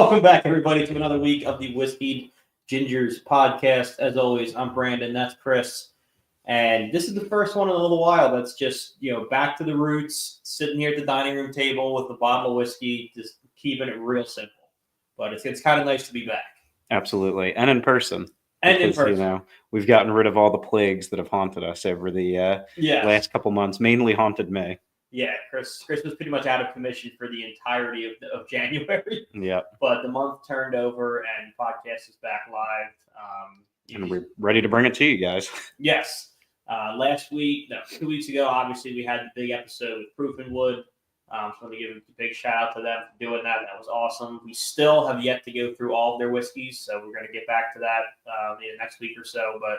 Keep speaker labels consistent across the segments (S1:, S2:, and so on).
S1: Welcome back, everybody, to another week of the Whiskey Gingers podcast. As always, I'm Brandon. That's Chris. And this is the first one in a little while that's just, back to the roots, sitting here at the dining room table with a bottle of whiskey, just keeping it real simple. But it's kind of nice to be back.
S2: Absolutely. And in person.
S1: And in person.
S2: We've gotten rid of all the plagues that have haunted us over the last couple months, mainly haunted me.
S1: Yeah, Chris was pretty much out of commission for the entirety of January.
S2: Yeah.
S1: But the month turned over and podcast is back live.
S2: And we're ready to bring it to you guys.
S1: Yes. 2 weeks ago, obviously, we had the big episode with Proof and Wood. So I want to give a big shout out to them for doing that. That was awesome. We still have yet to go through all of their whiskeys, so we're going to get back to that in the next week or so. But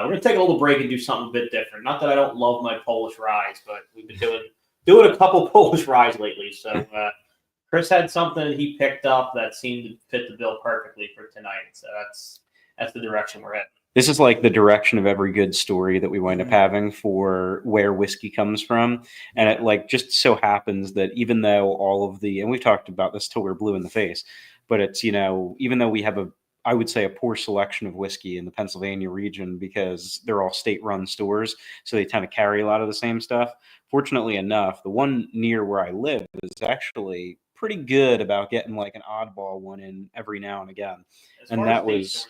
S1: we're going to take a little break and do something a bit different. Not that I don't love my Polish ryes, but we've been doing a couple Polish ryes lately. So Chris had something he picked up that seemed to fit the bill perfectly for tonight. So that's the direction we're at.
S2: This is like the direction of every good story that we wind up having for where whiskey comes from. And it just so happens that even though all of and we've talked about this till we're blue in the face, but it's, even though we have I would say a poor selection of whiskey in the Pennsylvania region because they're all state-run stores, so they tend to carry a lot of the same stuff. Fortunately enough, the one near where I live is actually pretty good about getting like an oddball one in every now and again. And that was...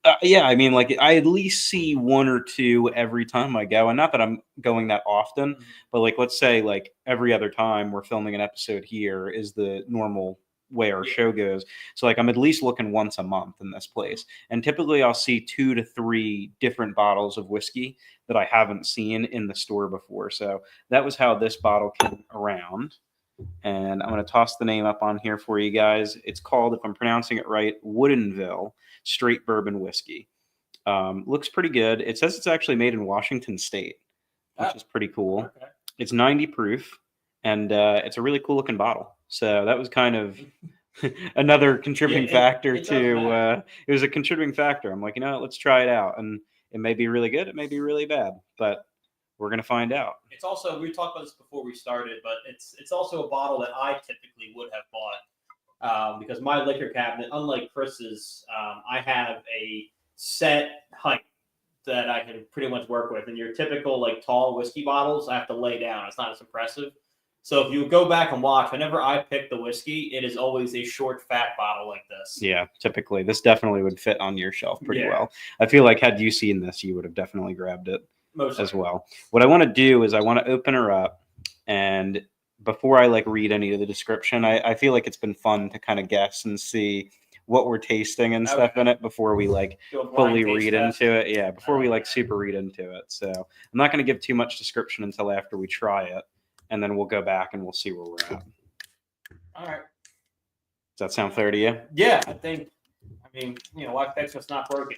S2: I at least see one or two every time I go. And not that I'm going that often, but let's say every other time we're filming an episode here is the normal way our show goes. So I'm at least looking once a month in this place. And typically I'll see 2 to 3 different bottles of whiskey that I haven't seen in the store before. So that was how this bottle came around. And I'm going to toss the name up on here for you guys. It's called, if I'm pronouncing it right, Woodinville Straight Bourbon Whiskey. Looks pretty good. It says it's actually made in Washington State, which is pretty cool. Okay. It's 90 proof, and it's a really cool looking bottle. So that was kind of another contributing factor to it was a contributing factor. I'm like, let's try it out. And it may be really good. It may be really bad, but we're going to find out.
S1: It's also, we talked about this before we started, but it's also a bottle that I typically would have bought because my liquor cabinet, unlike Chris's, I have a set height that I can pretty much work with. And your typical tall whiskey bottles, I have to lay down. It's not as impressive. So if you go back and watch, whenever I pick the whiskey, it is always a short, fat bottle like this.
S2: Yeah, typically. This definitely would fit on your shelf pretty well. I feel like had you seen this, you would have definitely grabbed it. As well. What I want to do is I want to open her up, and before I read any of the description, I feel like it's been fun to kind of guess and see what we're tasting and stuff in it before we fully read into it. Yeah, before we super read into it. So I'm not going to give too much description until after we try it, and then we'll go back and we'll see where we're at.
S1: All right.
S2: Does that sound fair to you?
S1: Yeah, why fix what's not broken?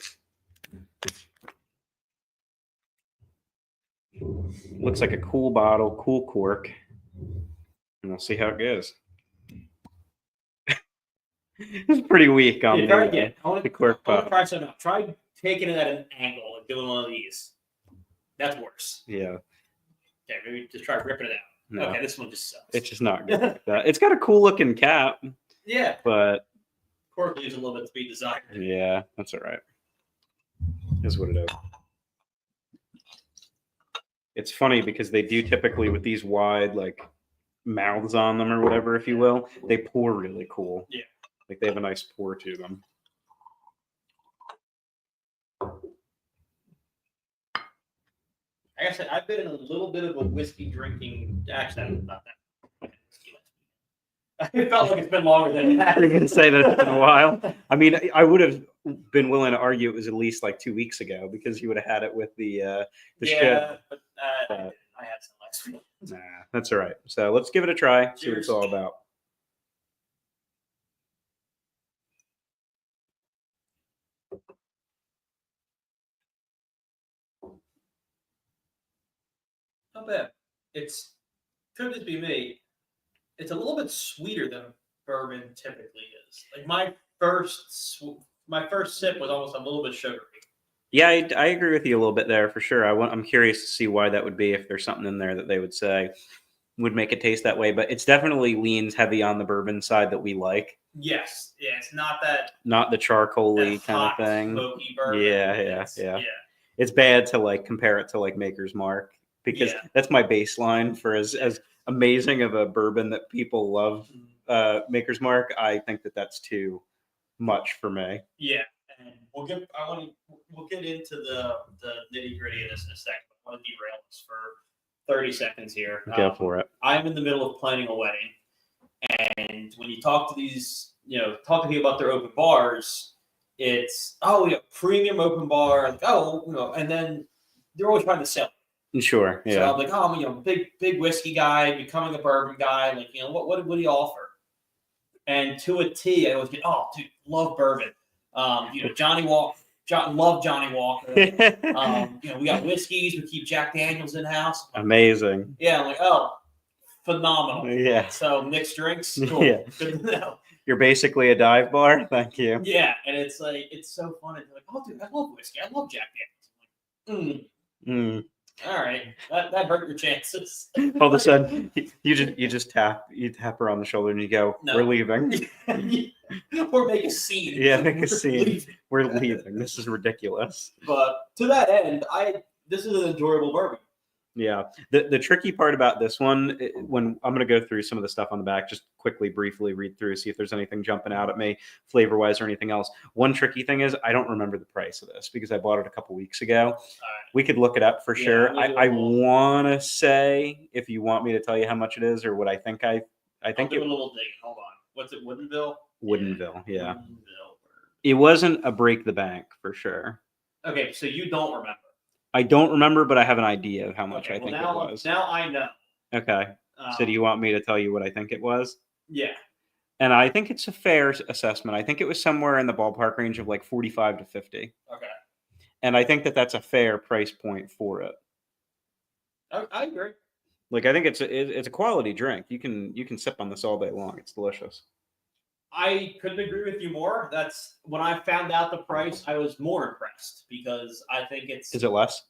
S2: Looks like a cool bottle, cool cork, and we'll see how it goes. It's pretty weak on the cork pop.
S1: Try something out. Try taking it at an angle and doing one of these. That's worse.
S2: Yeah.
S1: Okay, maybe just try ripping it out. No. Okay, this one just sucks.
S2: It's just not good like that. It's got a cool looking cap.
S1: Yeah.
S2: But
S1: cork leaves a little bit to be desired.
S2: Yeah, that's all right. Is what it is. It's funny because they do typically with these wide mouths on them or whatever, if you will, they pour really cool.
S1: Yeah.
S2: They have a nice pour to them.
S1: Like I said, I've been in a little bit of a whiskey drinking. Actually, not that. It felt like it's been longer than it has.
S2: You're going to say that it's been a while. I would have been willing to argue it was at least 2 weeks ago because you would have had it with the show.
S1: But I had some last week.
S2: Nah, that's all right. So let's give it a try. Cheers. See what it's all about.
S1: Not bad. Could just be me. It's a little bit sweeter than bourbon typically is. My first sip was almost a little bit sugary.
S2: Yeah, I agree with you a little bit there for sure. I'm curious to see why that would be, if there's something in there that they would say would make it taste that way. But it's definitely leans heavy on the bourbon side that we like.
S1: Yes, yeah, it's not that
S2: not the charcoaly kind of
S1: hot,
S2: thing.
S1: smoky bourbon.
S2: Yeah. It's bad to like compare it to like Maker's Mark because
S1: Yeah.
S2: that's my baseline for as amazing of a bourbon that people love. Maker's Mark, I think that's too much for me.
S1: Yeah, and we'll get into the nitty gritty of this in a second. I want to derail this for 30 seconds here.
S2: Go for it.
S1: I'm in the middle of planning a wedding, and when you talk to these, talk to people about their open bars, it's premium open bar, like and then they're always trying to sell.
S2: Sure, yeah.
S1: So I'm like, I'm big whiskey guy, becoming a bourbon guy. Like, what do you offer? And to a T, I always get, dude, love bourbon. Johnny Walker, love Johnny Walker. We got whiskeys. We keep Jack Daniels in house.
S2: Amazing.
S1: Yeah, I'm like, phenomenal.
S2: Yeah.
S1: So mixed drinks, cool.
S2: Yeah.
S1: Good to know.
S2: You're basically a dive bar. Thank you.
S1: Yeah, and it's like it's so fun. It's like, dude, I love whiskey. I love Jack Daniels. I'm like, all right, that hurt your chances.
S2: All of a sudden, you just tap her on the shoulder and you go,
S1: No.
S2: "We're leaving."
S1: Or make a scene.
S2: Yeah, make a scene. We're leaving. This is ridiculous.
S1: But to that end, this is an enjoyable bourbon.
S2: Yeah. The tricky part about this one, when I'm going to go through some of the stuff on the back, just quickly, briefly read through, see if there's anything jumping out at me flavor wise or anything else. One tricky thing is I don't remember the price of this because I bought it a couple weeks ago.
S1: Right.
S2: We could look it up for sure. I want to say, if you want me to tell you how much it is or what I think I think
S1: I'll do a little digging. Hold on. What's it? Woodinville?
S2: Woodinville, yeah.
S1: Woodinville.
S2: It wasn't a break the bank for sure.
S1: Okay, so you don't remember.
S2: I don't remember, but I have an idea of how much I think it was.
S1: Now I know.
S2: Okay. So do you want me to tell you what I think it was?
S1: Yeah.
S2: And I think it's a fair assessment. I think it was somewhere in the ballpark range of like 45 to 50.
S1: Okay.
S2: And I think that's a fair price point for it.
S1: I agree.
S2: Like I think it's a quality drink. You can sip on this all day long. It's delicious.
S1: I couldn't agree with you more. That's when I found out the price, I was more impressed because I think it's.
S2: Is it less?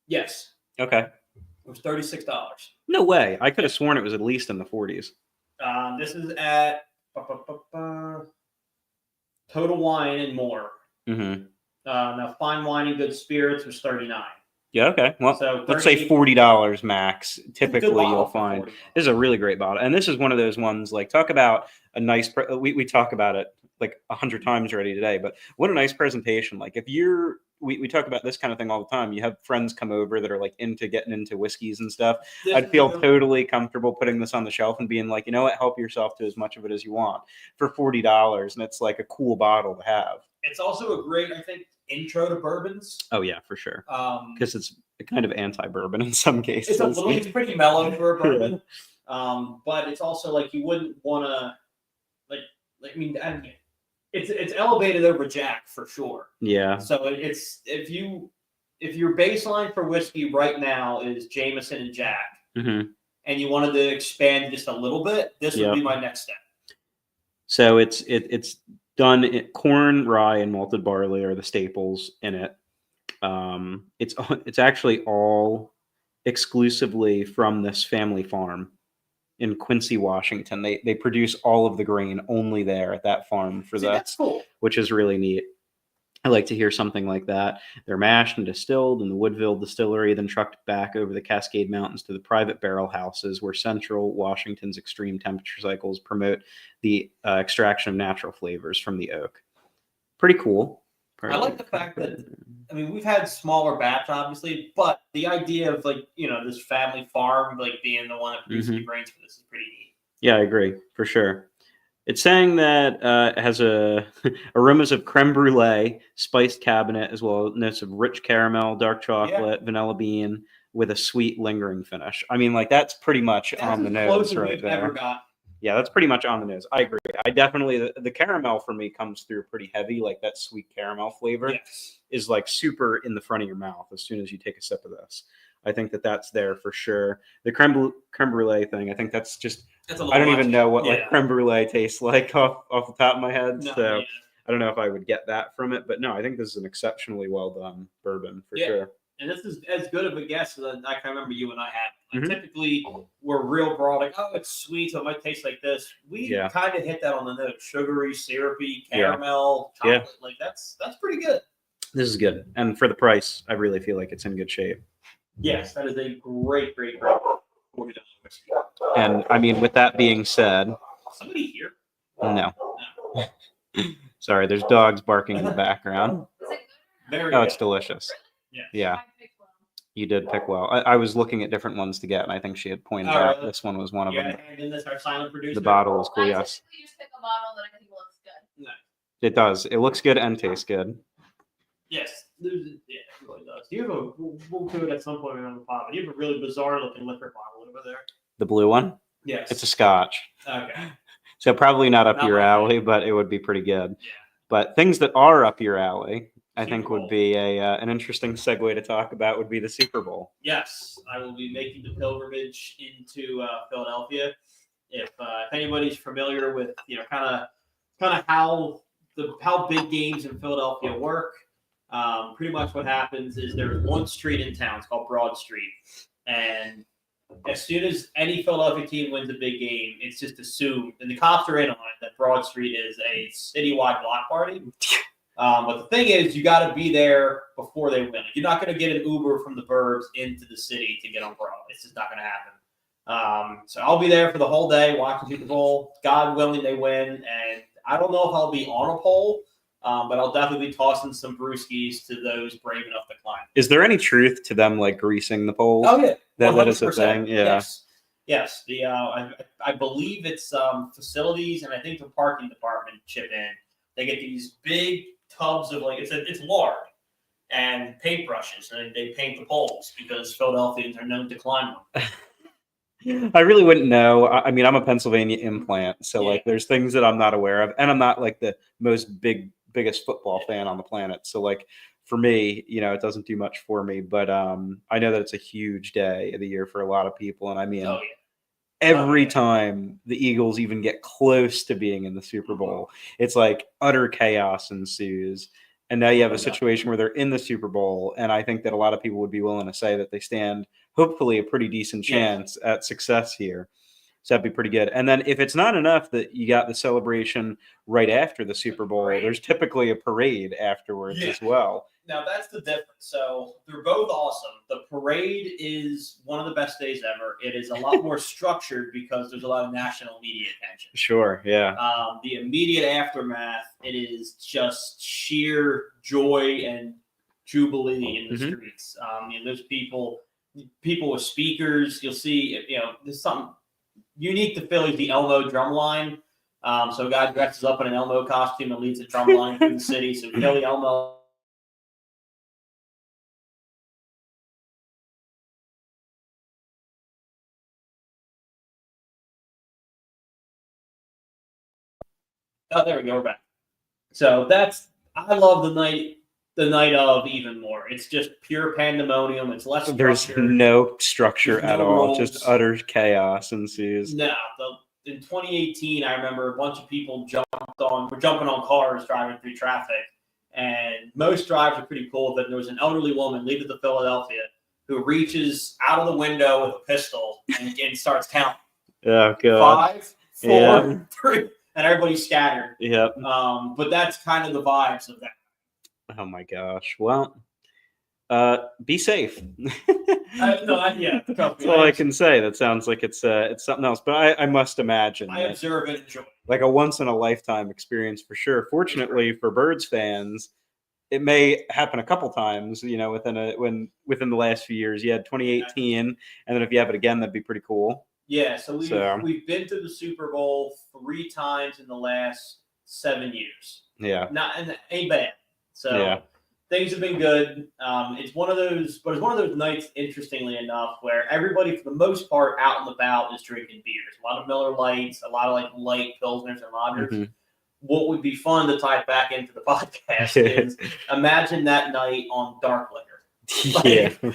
S1: Yes.
S2: Okay.
S1: It was $36.
S2: No way. I could have sworn it was at least in the 40s.
S1: This is at Total Wine and More.
S2: Mm-hmm.
S1: Now, fine wine and good spirits was $39.
S2: Yeah, okay. Well,
S1: So
S2: let's say $40 max. Typically, you'll find
S1: $40.
S2: This is a really great bottle. And this is one of those ones, like, talk about a nice, we talk about it like 100 times already today, but what a nice presentation. Like, if you're, we talk about this kind of thing all the time. You have friends come over that are like getting into whiskeys and stuff. I'd feel totally comfortable putting this on the shelf and being like, you know what, help yourself to as much of it as you want for $40. And it's like a cool bottle to have. It's
S1: also a great, I think, intro to bourbons.
S2: Oh yeah, for sure. Because it's a kind of anti-bourbon in some cases.
S1: It's pretty mellow for a bourbon. But it's also like you wouldn't want to it's elevated over Jack for sure.
S2: Yeah.
S1: So it's if your baseline for whiskey right now is Jameson and Jack,
S2: mm-hmm.
S1: and you wanted to expand just a little bit, this would be my next step.
S2: So it's done. Corn, rye, and malted barley are the staples in it. It's actually all exclusively from this family farm in Quincy, Washington. They produce all of the grain only there at that farm
S1: that's cool.
S2: Which is really neat. I like to hear something like that. They're mashed and distilled in the Woodinville distillery, then trucked back over the Cascade Mountains to the private barrel houses where central Washington's extreme temperature cycles promote the extraction of natural flavors from the oak. Pretty cool.
S1: I like the fact that, we've had smaller batch, obviously, but the idea of this family farm, being the one that produces the grains for this is pretty neat.
S2: Yeah, I agree for sure. It's saying that it has aromas of creme brulee, spiced cabinet, as well as notes of rich caramel, dark chocolate, vanilla bean, with a sweet lingering finish. That's pretty much on the nose right there.
S1: Ever got.
S2: Yeah, that's pretty much on the nose. I agree. I definitely, the caramel for me comes through pretty heavy, like that sweet caramel flavor is super in the front of your mouth as soon as you take a sip of this. I think that's there for sure. The creme brulee thing, I think that's just, I don't even know what creme brulee tastes like off the top of my head. I don't know if I would get that from it, but no, I think this is an exceptionally well done bourbon for sure.
S1: and this is as good of a guess as I can remember you and I had. Like,
S2: Mhm.
S1: typically, we're real broad, like, oh, it's sweet, so it might taste like this. We
S2: Yeah.
S1: kind of hit that on the note. Sugary, syrupy,
S2: Yeah.
S1: caramel,
S2: Yeah.
S1: chocolate. Like, that's pretty good.
S2: This is good. And for the price, I really feel like it's in good shape.
S1: Yes, that is a great $40 whiskey.
S2: And I mean, with that being said,
S1: Somebody here?
S2: no. Sorry, there's dogs barking in the background.
S1: Very
S2: Oh,
S1: good.
S2: it's delicious.
S1: Yeah.
S2: Yeah. You did pick well. I was looking at different ones to get, and I think she had pointed out this one was one of them.
S1: And then this our silent producer.
S2: The bottle is cool, yes.
S3: I just pick a bottle that I think looks good.
S1: No.
S2: It does. It looks good and tastes good.
S1: Yes. Yeah, it really does. Do you have a, we'll do it at some point around the pod, but you have a really bizarre looking liquor bottle over there.
S2: The blue one?
S1: Yes.
S2: It's a scotch.
S1: Okay.
S2: So probably not up
S1: Not
S2: your
S1: my
S2: alley, but it would be pretty good.
S1: Yeah.
S2: But things that are up your alley, I
S1: Super
S2: think
S1: Bowl.
S2: would be an interesting segue to talk about would be the Super Bowl.
S1: Yes, I will be making the pilgrimage into Philadelphia. If anybody's familiar with kind of how big games in Philadelphia work, pretty much what happens is there's one street in town. It's called Broad Street, and as soon as any Philadelphia team wins a big game, it's just assumed, and the cops are in on it, that Broad Street is a citywide block party. But the thing is, you got to be there before they win. You're not going to get an Uber from the burbs into the city to get on Broad. It's just not going to happen. So I'll be there for the whole day watching Super Bowl. God willing, they win. And I don't know if I'll be on a pole, but I'll definitely be tossing some brewskis to those brave enough to climb.
S2: Is there any truth to them like greasing the poles?
S1: Oh, yeah.
S2: That is a
S1: 100%.
S2: thing. Yeah.
S1: Yes. The I believe it's facilities, and I think the parking department chip in. They get these big tubs of it's lard and paintbrushes, and they paint the poles because Philadelphians are known to climb them.
S2: I really wouldn't know. I mean, I'm a Pennsylvania implant, so
S1: Yeah.
S2: like there's things that I'm not aware of, and I'm not like the biggest football fan on the planet. So like for me, it doesn't do much for me, but I know that it's a huge day of the year for a lot of people, and I mean,
S1: Oh yeah.
S2: every
S1: yeah.
S2: time the Eagles even get close to being in the Super Bowl, it's like utter chaos ensues. And now you have a situation where they're in the Super Bowl, and I think that a lot of people would be willing to say that they stand, hopefully, a pretty decent chance at success here. So that'd be pretty good. And then if it's not enough that you got the celebration right after the Super Bowl, there's typically a parade afterwards as well.
S1: Now that's the difference. So they're both awesome. The parade is one of the best days ever. It is a lot more structured because there's a lot of national media attention.
S2: Sure, yeah.
S1: The immediate aftermath, it is just sheer joy and jubilee in the streets. There's people with speakers. You'll see, there's something unique to Philly, the Elmo drum line. So a guy dresses up in an Elmo costume and leads a drum line through the city. So Philly Elmo. Oh, there we go. We're back. So I love the night of even more. It's just pure pandemonium. It's less structured.
S2: There's no structure
S1: There's
S2: at
S1: no
S2: all.
S1: rules.
S2: Just utter chaos ensues.
S1: No, in 2018, I remember a bunch of people were jumping on cars driving through traffic, and most drives are pretty cool. But there was an elderly woman leaving to Philadelphia who reaches out of the window with a pistol and starts counting.
S2: Oh, God.
S1: 5, 4, 3. And everybody's scattered.
S2: Yep.
S1: But that's kind of the vibes of that.
S2: Oh my gosh. Well, be safe.
S1: That's
S2: all I can say. That sounds like it's something else. But I must imagine.
S1: I observe and enjoy.
S2: Like a once in a lifetime experience for sure. Fortunately for Birds fans, it may happen a couple times. Within the last few years. You had 2018, and then if you have it again, that'd be pretty cool.
S1: Yeah, so we've been to the Super Bowl 3 times in the last 7 years.
S2: Yeah,
S1: and ain't bad. So things have been good. It's one of those nights, interestingly enough, where everybody, for the most part, out and about is drinking beers. A lot of Miller Lights, a lot of light Pilsners and lagers. Mm-hmm. What would be fun to tie it back into the podcast is imagine that night on dark liquor.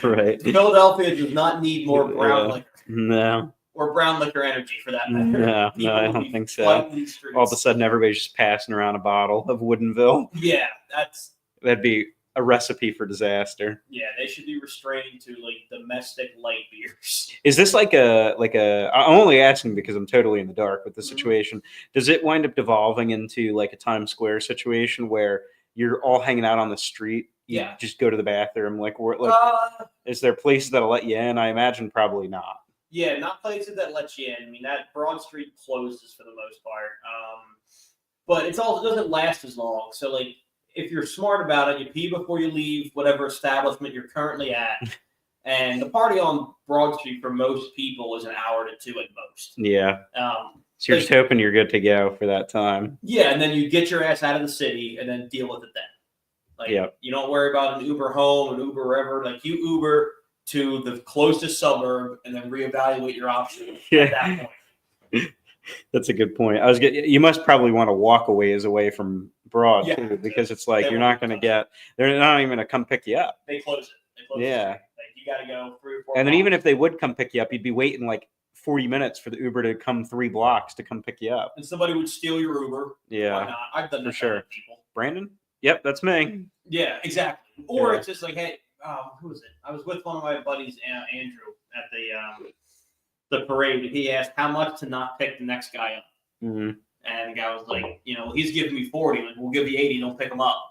S2: Right.
S1: Philadelphia does not need more brown liquor.
S2: No.
S1: Or brown liquor energy, for that matter.
S2: No, I don't think so. All of a sudden, everybody's just passing around a bottle of Woodinville.
S1: Yeah,
S2: that'd be a recipe for disaster.
S1: Yeah, they should be restrained to like domestic light beers.
S2: Is this like a I'm only asking because I'm totally in the dark with the
S1: Mhm.
S2: situation. Does it wind up devolving into like a Times Square situation where you're all hanging out on the street? You
S1: Yeah.
S2: just go to the bathroom. Like is there places that'll let you in? I imagine probably not.
S1: Yeah, not places that let you in. I mean, that Broad Street closes for the most part. But it doesn't last as long. So like, if you're smart about it, you pee before you leave whatever establishment you're currently at. And the party on Broad Street for most people is an hour to two at most.
S2: Yeah. So you're
S1: Like,
S2: just hoping you're good to go for that time.
S1: yeah, and then you get your ass out of the city and then deal with it then. Like,
S2: Yep.
S1: you don't worry about an Uber home, an Uber wherever. Like, you Uber to the closest suburb and then reevaluate your options at that point.
S2: That's a good point. You must probably want to walk a ways away from Broad too, because it's like you're not going to get. They're not even going to come pick you up.
S1: They close it.
S2: Yeah.
S1: Like, you got to go 3 or 4.
S2: And then
S1: blocks.
S2: even if they would come pick you up, you'd be waiting like 40 minutes for the Uber to come 3 blocks to come pick you up.
S1: And somebody would steal your Uber.
S2: Yeah.
S1: Why not? I've done that
S2: For sure.
S1: with people.
S2: Brandon? Yep, that's me.
S1: Yeah, exactly. Or
S2: Yeah.
S1: it's just like, hey, who was it? I was with one of my buddies, Andrew, at the parade. He asked how much to not pick the next guy up.
S2: Mhm.
S1: And the guy was like, he's giving me 40. Like, we'll give you 80. Don't pick him up.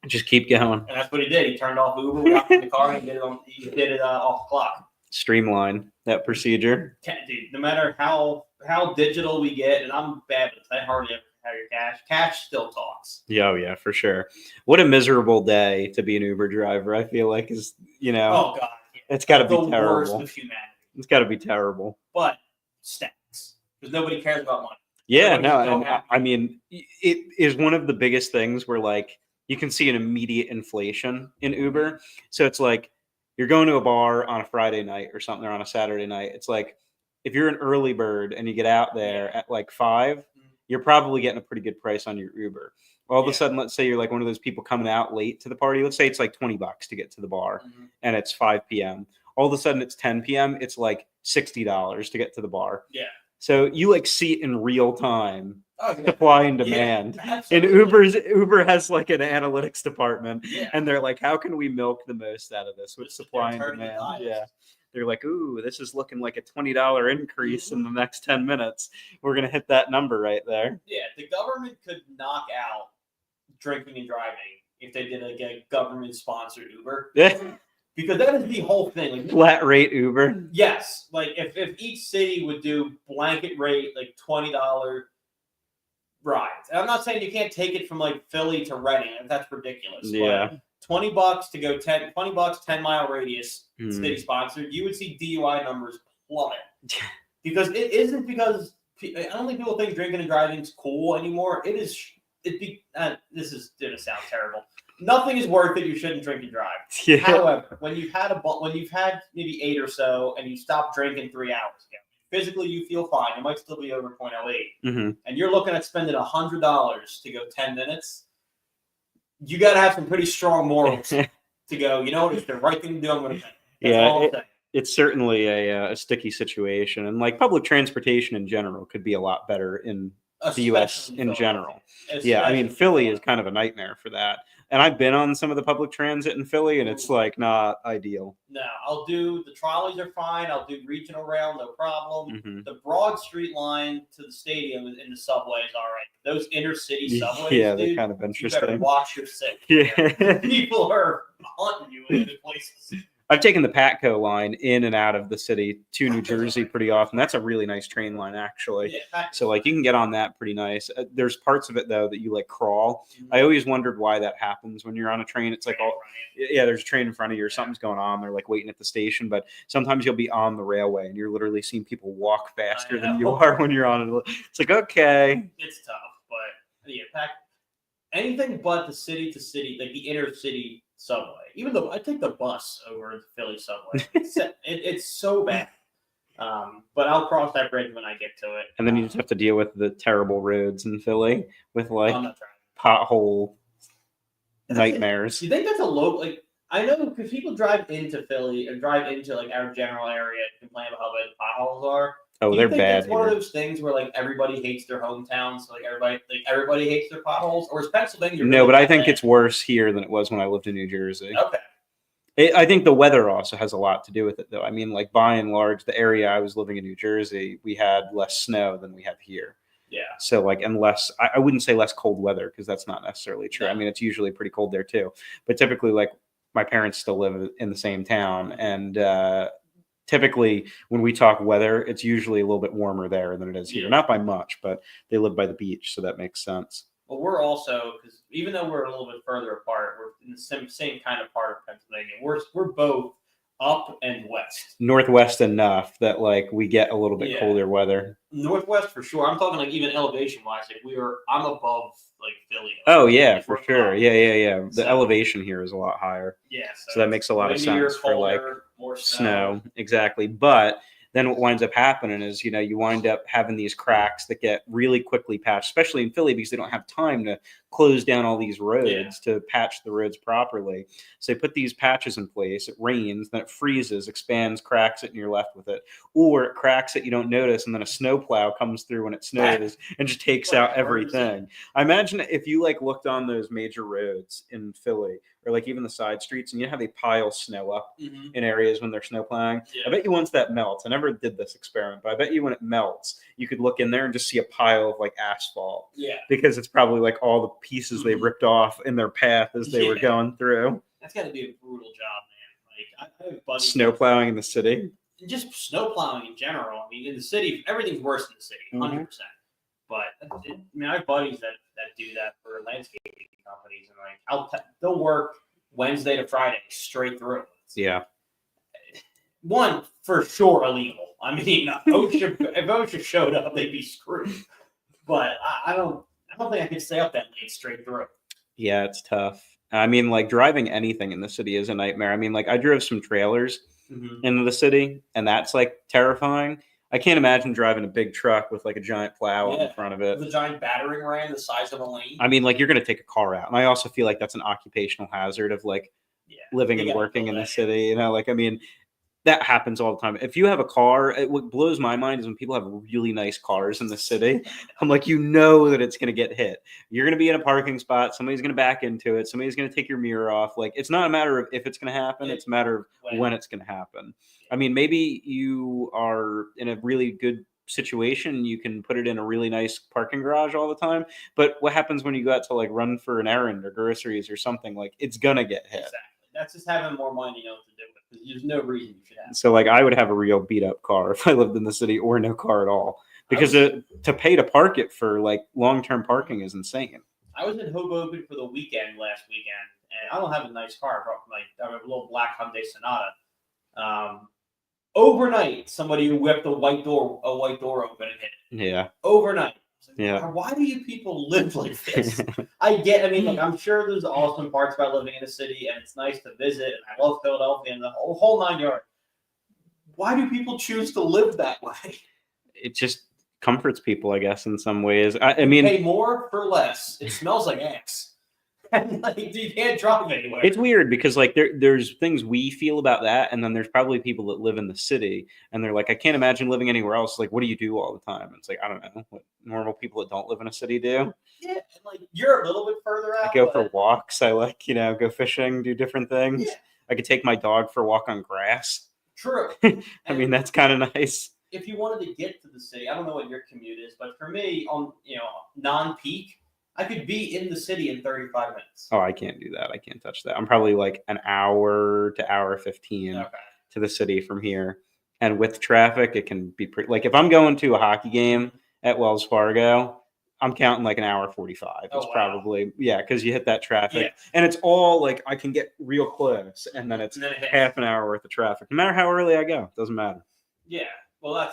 S2: Just keep going.
S1: And that's what he did. He turned off Uber, we got in the car, and he did it off the clock.
S2: Streamline that procedure.
S1: Dude, no matter how digital we get, and I'm bad with it, I hardly ever have your cash. Cash still talks.
S2: Yeah, yeah, for sure. What a miserable day to be an Uber driver. I feel like is
S1: Oh God, yeah.
S2: It's got to be
S1: the worst
S2: terrible.
S1: of humanity.
S2: It's got to be terrible.
S1: But stats, because nobody cares about money.
S2: Yeah,
S1: Nobody's
S2: no,
S1: so
S2: and
S1: happy.
S2: I mean, it is one of the biggest things where like you can see an immediate inflation in Uber. So it's like you're going to a bar on a Friday night or something, or on a Saturday night. It's like if you're an early bird and you get out there at like 5, you're probably getting a pretty good price on your Uber. All of a sudden, let's say you're like one of those people coming out late to the party. Let's say it's like $20 to get to the bar, and it's 5 p.m. All of a sudden, it's 10 p.m. It's like $60 to get to the bar.
S1: Yeah.
S2: So you like see it in real time,
S1: Oh, yeah.
S2: supply and demand.
S1: Yeah,
S2: And
S1: absolutely.
S2: Uber has like an analytics department,
S1: Yeah.
S2: and they're like, how can we milk the most out of this with supply and
S1: turning
S2: demand?
S1: dials.
S2: Yeah. They're like, ooh, this is looking like a $20 increase in the next 10 minutes. We're going to hit that number right there.
S1: Yeah, the government could knock out drinking and driving if they did like a government-sponsored Uber. Because that is the whole thing. Like,
S2: Flat rate Uber.
S1: yes, like if each city would do blanket rate like $20 rides. And I'm not saying you can't take it from like Philly to Reading. That's ridiculous.
S2: Yeah.
S1: But $20 to go 20 bucks, 10-mile radius, city sponsored, you would see DUI numbers plummet. Because it isn't because I don't think people think drinking and driving is cool anymore. This is going to sound terrible. Nothing is worth it. You shouldn't drink and drive.
S2: Yeah.
S1: However, when you've had maybe 8 or so, and you stop drinking 3 hours ago, physically you feel fine. You might still be over 0.08, and you're looking at spending $100 to go 10 minutes. You got to have some pretty strong morals to go. You know what? It's the right thing to do. I'm going to.
S2: Yeah. It's certainly a sticky situation, and like public transportation in general could be a lot better in the U.S. in general. Yeah, I mean Philly is kind of a nightmare for that. And I've been on some of the public transit in Philly, and it's like not ideal.
S1: No, I'll do the trolleys are fine. I'll do regional rail, no problem. The Broad Street line to the stadium in the subway is all right. Those inner city subways,
S2: yeah,
S1: dude,
S2: they're kind of
S1: you
S2: interesting.
S1: better watch your six.
S2: Yeah.
S1: People are hunting you in those places.
S2: I've taken the Patco line in and out of the city to New Jersey pretty often. That's a really nice train line, actually.
S1: Yeah,
S2: so like you can get on that pretty nice. There's parts of it though that you like crawl. I always wondered why that happens when you're on a train. It's like, there's a train in front of you or something's going on. They're like waiting at the station, but sometimes you'll be on the railway and you're literally seeing people walk faster than you are when you're on it. It's like, okay.
S1: It's tough, but yeah, anything but the city to city, like the inner city subway. Even though I take the bus over the Philly subway, it's so bad. But I'll cross that bridge when I get to it.
S2: And then you just have to deal with the terrible roads in Philly with like
S1: I'm not
S2: pothole nightmares.
S1: Do you think that's a low? Like I know because people drive into Philly and drive into like our general area and complain about how bad the potholes are.
S2: Oh,
S1: Do
S2: they're
S1: you think
S2: bad
S1: that's one of
S2: here.
S1: those things where like everybody hates their hometowns, so like everybody hates their potholes, or is Pennsylvania?
S2: No,
S1: Really
S2: but I
S1: that
S2: think
S1: bad?
S2: it's worse here than it was when I lived in New Jersey.
S1: Okay.
S2: I think the weather also has a lot to do with it, though. I mean, like by and large, the area I was living in New Jersey, we had less snow than we have here.
S1: Yeah.
S2: So, like, and less, I wouldn't say less cold weather because that's not necessarily true.
S1: No.
S2: I mean, it's usually pretty cold there too. But typically, like, my parents still live in the same town. And typically, when we talk weather, it's usually a little bit warmer there than it is here.
S1: Yeah.
S2: Not by much, but they live by the beach. So that makes sense.
S1: Well, we're also, because even though we're a little bit further apart, we're in the same kind of part of Pennsylvania. We're both up and west.
S2: Northwest enough that, like, we get a little bit
S1: Yeah.
S2: colder weather.
S1: Northwest for sure. I'm talking like even elevation wise. Like I'm above like Philly.
S2: Oh, yeah,
S1: Like,
S2: for
S1: we're
S2: sure.
S1: up.
S2: Yeah. The
S1: So-
S2: elevation here is a lot higher.
S1: Yeah.
S2: So that makes a lot of
S1: windier,
S2: sense for, like,
S1: colder, more
S2: Snow, exactly. But then what winds up happening is, you wind up having these cracks that get really quickly patched, especially in Philly because they don't have time to close down all these roads to patch the roads properly. So they put these patches in place. It rains, then it freezes, expands, cracks it, and you're left with it. Or it cracks it, you don't notice, and then a snowplow comes through when it snows and just takes
S1: Like
S2: out
S1: crazy.
S2: everything. I imagine if you like looked on those major roads in Philly or like even the side streets and you have a pile snow up
S1: Mhm.
S2: in areas when they're snow plowing.
S1: Yeah.
S2: I bet you once that melts, I never did this experiment, but I bet you when it melts, you could look in there and just see a pile of like asphalt
S1: Yeah.
S2: because it's probably like all the pieces they
S1: Mhm.
S2: ripped off in their path as they were
S1: Yeah.
S2: going through.
S1: That's got to be a brutal job, man. Like I have buddies
S2: Snow plowing in the city.
S1: just snow plowing in general. I mean, in the city, everything's worse in the city,
S2: Mhm.
S1: 100%. But I have buddies that do that for landscaping companies, and like they'll work Wednesday to Friday straight through.
S2: Yeah.
S1: One for sure illegal. I mean, OSHA, if OSHA showed up, they'd be screwed. But I don't think I could stay up that late straight through.
S2: Yeah, it's tough. I mean, like driving anything in the city is a nightmare. I mean, like I drove some trailers into the city, and that's like terrifying. I can't imagine driving a big truck with like a giant plow on the front of it.
S1: The giant battering ram the size of a lane.
S2: I mean, like you're going to take a car out. And I also feel like that's an occupational hazard of like living and working in the city. Like, I mean, that happens all the time. If you have a car, what blows my mind is when people have really nice cars in the city. I'm like, that it's going to get hit. You're going to be in a parking spot. Somebody's going to back into it. Somebody's going to take your mirror off. Like, it's not a matter of if it's going to happen. It's a matter of when it's going to happen. I mean, maybe you are in a really good situation. You can put it in a really nice parking garage all the time. But what happens when you go out to like run for an errand or groceries or something? Like, it's going to get hit.
S1: Exactly. That's just having more money to know what to do with. There's no reason you should have.
S2: So, like, I would have a real beat up car if I lived in the city or no car at all. Because to pay to park it for like long term parking is insane.
S1: I was in Hoboken for the weekend last weekend, and I don't have a nice car. I have a little black Hyundai Sonata. Overnight, somebody whipped a white door open and hit it.
S2: Yeah.
S1: Overnight. Like,
S2: Yeah.
S1: why do you people live like this? I mean, look, I'm sure there's awesome parts about living in a city, and it's nice to visit, and I love Philadelphia and the whole 9 yards. Why do people choose to live that way?
S2: It just comforts people, I guess, in some ways. I mean,
S1: pay more for less. It smells like ass. And like you can't drive anywhere.
S2: It's weird because like there's things we feel about that, and then there's probably people that live in the city and they're like, I can't imagine living anywhere else. Like, what do you do all the time? It's like, I don't know what normal people that don't live in a city do.
S1: Yeah, and like you're a little bit further out.
S2: I go for walks. I like, go fishing, do different things.
S1: Yeah.
S2: I could take my dog for a walk on grass.
S1: True.
S2: I mean, that's kind of nice.
S1: If you wanted to get to the city, I don't know what your commute is, but for me, on non-peak, I could be in the city in 35 minutes.
S2: Oh, I can't do that. I can't touch that. I'm probably like an hour to hour 15 to the city from here. And with traffic, it can be pretty, like if I'm going to a hockey game at Wells Fargo, I'm counting like an hour 45. It's probably, because you hit that traffic. Yeah. And it's all like I can get real close. And then it's half an hour worth of traffic. No matter how early I go, it doesn't matter.
S1: Yeah. Well,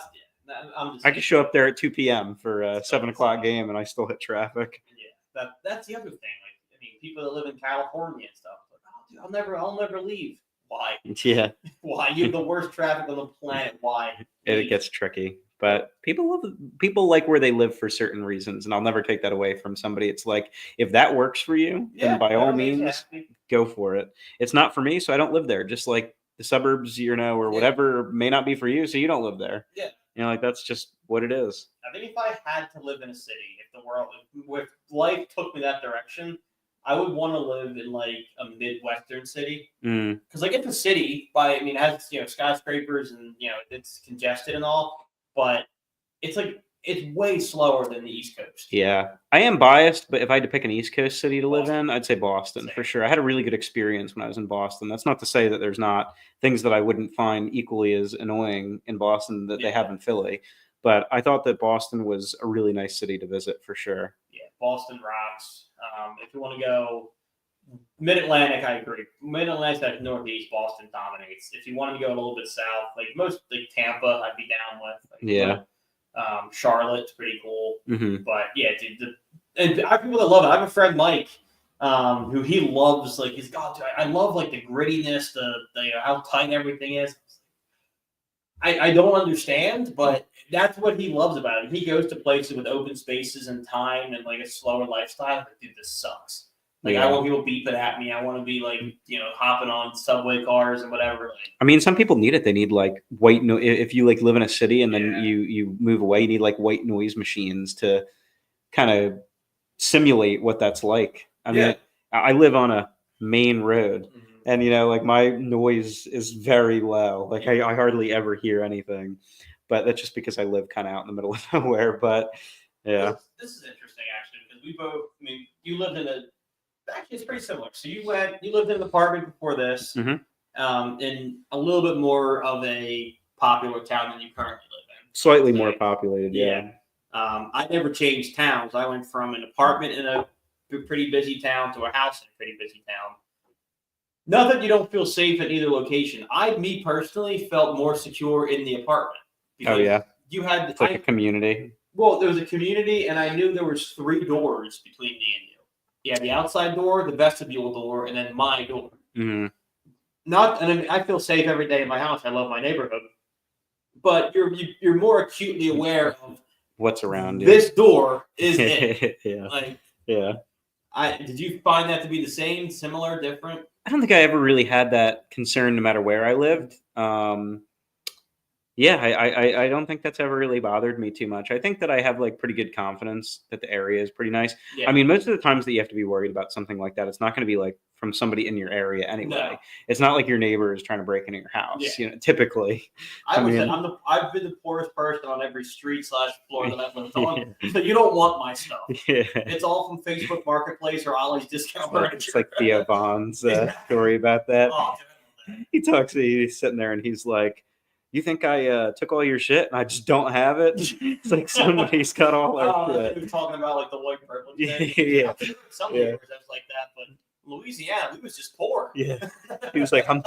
S2: I could show up there at 2 p.m. for a 7 o'clock game and I still hit traffic.
S1: Yeah, that's the other thing. Like, I mean, people that live in California and stuff, like, oh, dude, I'll never leave. Why?
S2: Yeah.
S1: Why? You have the worst traffic on the planet. Why?
S2: It gets tricky. But people like where they live for certain reasons, and I'll never take that away from somebody. It's like, if that works for you, then by all means, go for it. It's not for me, so I don't live there. Just like the suburbs, or whatever may not be for you, so you don't live there.
S1: Yeah.
S2: You know, like that's just what it is.
S1: I think if I had to live in a city, if life took me that direction, I would want to live in like a Midwestern city.
S2: Mm.
S1: Because like it's a city, it has skyscrapers and it's congested and all, but it's way slower than the East Coast.
S2: Yeah, I am biased, but if I had to pick an East Coast city to live
S1: Boston.
S2: in, I'd say Boston
S1: Same.
S2: for sure. I had a really good experience when I was in Boston. That's not to say that there's not things that I wouldn't find equally as annoying in Boston that they have in Philly, but I thought that Boston was a really nice city to visit for sure.
S1: Yeah, Boston rocks. If you want to go Mid-Atlantic, I agree. Mid-Atlantic, Northeast, Boston dominates. If you wanted to go a little bit south, like Tampa, I'd be down with.
S2: Yeah.
S1: Charlotte's pretty cool.
S2: Mm-hmm.
S1: But yeah, dude, and I have people that love it. I have a friend, Mike, who he loves, dude, I love the grittiness, the how tight everything is. I don't understand, but that's what he loves about it. He goes to places with open spaces and time and a slower lifestyle. Dude, this sucks. I want people beeping at me. I want to be hopping on subway cars and whatever.
S2: I mean, some people need it. They need white noise. If you live in a city and then you move away, you need white noise machines to kind of simulate what that's like. I mean, I live on a main road, and my noise is very low. I hardly ever hear anything, but that's just because I live kind of out in the middle of nowhere. But yeah,
S1: this is interesting actually because we both. I mean, you lived in Actually, it's pretty similar. So you lived in an apartment before this, in a little bit more of a popular town than you currently live in.
S2: Slightly more populated, yeah.
S1: I never changed towns. I went from an apartment in a pretty busy town to a house in a pretty busy town. Not that you don't feel safe at either location. Me personally, felt more secure in the apartment.
S2: Oh yeah,
S1: you had
S2: it's a community.
S1: Well, there was a community, and I knew there was 3 doors between me and you. Yeah, the outside door, the vestibule door, and then my door.
S2: Mm-hmm.
S1: I feel safe every day in my house. I love my neighborhood, but you're more acutely aware of
S2: what's around you.
S1: This door is it.
S2: Yeah.
S1: Did you find that to be the same, similar, different?
S2: I don't think I ever really had that concern, no matter where I lived. Yeah, I don't think that's ever really bothered me too much. I think that I have pretty good confidence that the area is pretty nice.
S1: Yeah.
S2: I mean, most of the times that you have to be worried about something like that, it's not going to be from somebody in your area anyway.
S1: No.
S2: It's not like your neighbor is trying to break into your house. Typically.
S1: I've been the poorest person on every street/floor that I've lived on, so you don't want my stuff.
S2: Yeah.
S1: It's all from Facebook Marketplace or Ollie's Discount Furniture.
S2: It's like Theo Bond's story about that.
S1: Oh,
S2: He's sitting there and he's like, "You think I took all your shit and I just don't have it?" It's like somebody's got all our shit.
S1: We're talking about the white privilege thing.
S2: Yeah.
S1: Some neighbors that's like that, but Louisiana, we was just poor.
S2: Yeah. He was like, what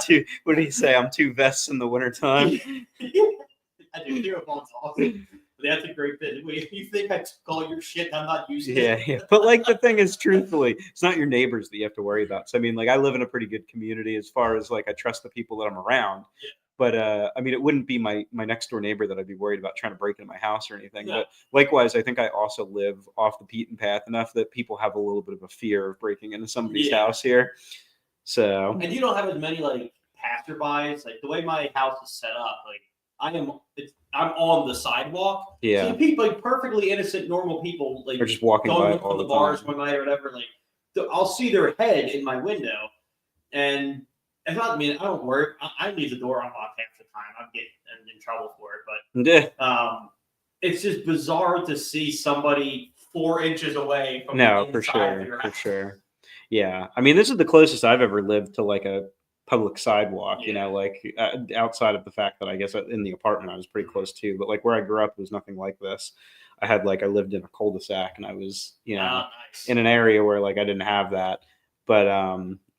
S2: did he say? I'm 2 vests in the wintertime.
S1: I do. Theo Bond's awesome. That's a great bit. You think I took all your shit and I'm not using it?
S2: Yeah. But the thing is, truthfully, it's not your neighbors that you have to worry about. So I mean, I live in a pretty good community as far as I trust the people that I'm around.
S1: Yeah.
S2: But I mean, it wouldn't be my next door neighbor that I'd be worried about trying to break into my house or anything.
S1: Yeah.
S2: But likewise, I think I also live off the beaten path enough that people have a little bit of a fear of breaking into somebody's house here. So,
S1: and you don't have as many passerbys. The way my house is set up, I'm on the sidewalk.
S2: Yeah.
S1: So people, perfectly innocent, normal people,
S2: are just walking by all the
S1: bars
S2: time.
S1: one night or whatever. I'll see their head in my window, and it's not. I mean, I don't worry. I leave the door unlocked half the time. I'm getting in trouble for it, but it's just bizarre to see somebody 4 inches away from the inside of your house.
S2: For sure. Yeah, I mean, this is the closest I've ever lived to a public sidewalk. Outside of the fact that I guess in the apartment I was pretty close to, but where I grew up was nothing like this. I had I lived in a cul-de-sac and I was
S1: nice.
S2: In an area where I didn't have that, but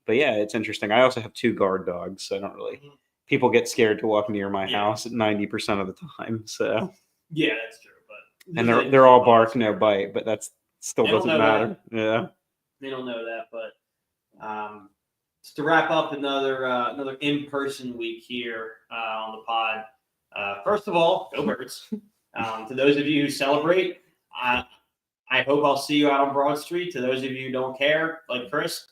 S2: yeah, it's interesting. I also have 2 guard dogs, so I don't really. People get scared to walk near my house 90% of the time. So
S1: yeah, that's true. But
S2: and they're all bark, no bite, but that's still doesn't matter.
S1: That.
S2: Yeah,
S1: they don't know that. But just to wrap up another in-person week here on the pod. First of all, go Birds. To those of you who celebrate, I hope I'll see you out on Broad Street. To those of you who don't care, like Chris,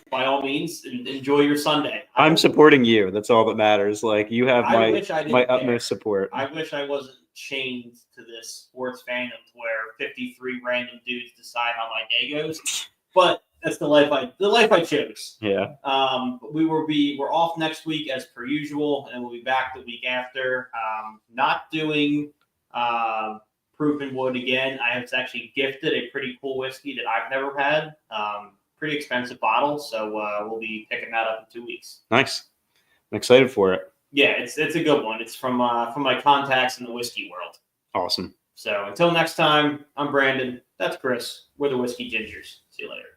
S1: by all means, enjoy your Sunday.
S2: I'm supporting you. That's all that matters. You have my utmost support.
S1: I wish I wasn't chained to this sports fandom to where 53 random dudes decide how my day goes. But that's the life I chose.
S2: Yeah.
S1: But we're off next week as per usual, and we'll be back the week after. Not doing Proof and Wood again. I was actually gifted a pretty cool whiskey that I've never had. Pretty expensive bottle, so we'll be picking that up in 2 weeks.
S2: Nice. I'm excited for it.
S1: Yeah, it's a good one. It's from my contacts in the whiskey world.
S2: Awesome.
S1: So until next time, I'm Brandon. That's Chris. We're the Whiskey Gingers. See you later.